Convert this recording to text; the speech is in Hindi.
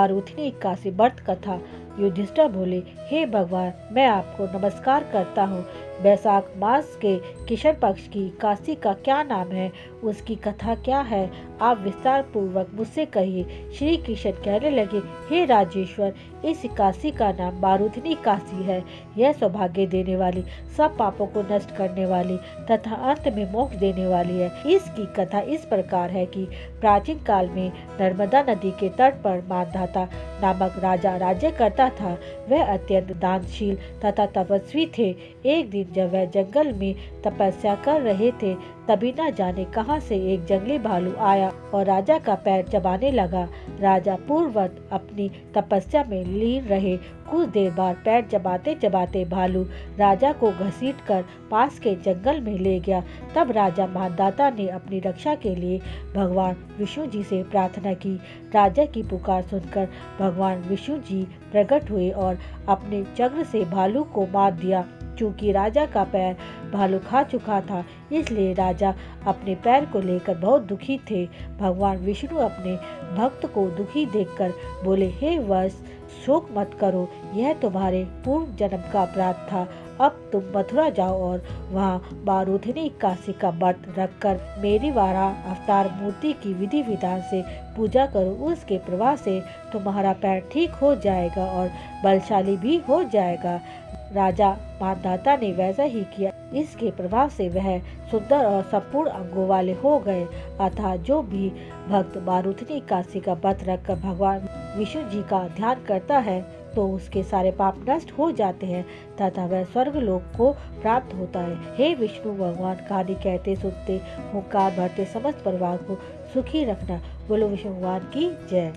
मारुति इक्यासी व्रत कथा। युधिष्ठिर बोले, हे भगवान, मैं आपको नमस्कार करता हूँ। वैशाख मास के कृष्ण पक्ष की इक्यासी का क्या नाम है, उसकी कथा क्या है, आप विस्तार पूर्वक मुझसे कहिए। श्री कृष्ण कहने लगे, हे राजेश्वर, इस इक्यासी का नाम मारुति इक्यासी है। यह सौभाग्य देने वाली, सब पापों को नष्ट करने वाली तथा अंत में मोक्ष देने वाली है। इसकी कथा इस प्रकार है कि प्राचीन काल में नर्मदा नदी के तट पर मानधाता नामक राजा राज्य करता था। वह अत्यंत दानशील तथा तपस्वी थे। एक दिन जब वह जंगल में तपस्या कर रहे थे, तभी न जाने कहां से एक जंगली भालू आया और राजा का पैर चबाने लगा। राजा पूर्ववत अपनी तपस्या में लीन रहे। कुछ देर बाद पैर चबाते चबाते भालू राजा को घसीटकर पास के जंगल में ले गया। तब राजा मानधाता ने अपनी रक्षा के लिए भगवान विष्णु जी से प्रार्थना की। राजा की पुकार सुनकर भगवान विष्णु जी प्रकट हुए और अपने चक्र से भालू को मार दिया। चूंकि राजा का पैर भालू खा चुका था, इसलिए राजा अपने पैर को लेकर बहुत दुखी थे। भगवान विष्णु अपने भक्त को दुखी देखकर बोले, हे वत्स, शोक मत करो, यह तुम्हारे पूर्व जन्म का अपराध था। अब तुम मथुरा जाओ और वहाँ मारुति इक्यासी का व्रत रखकर मेरी वाराह अवतार मूर्ति की विधि विधान से पूजा करो। उसके प्रभाव से तुम्हारा पैर ठीक हो जाएगा और बलशाली भी हो जाएगा। राजा मानधाता ने वैसा ही किया। इसके प्रभाव से वह सुंदर और संपूर्ण अंगों वाले हो गए। अतः जो भी भक्त मारुति इक्यासी का व्रत रखकर भगवान विष्णु जी का ध्यान करता है, तो उसके सारे पाप नष्ट हो जाते हैं तथा वह स्वर्ग लोक को प्राप्त होता है। हे विष्णु भगवान, कहानी कहते सुनते हुंकार भरते समस्त परिवार को सुखी रखना। बोलो विष्णु भगवान की जय।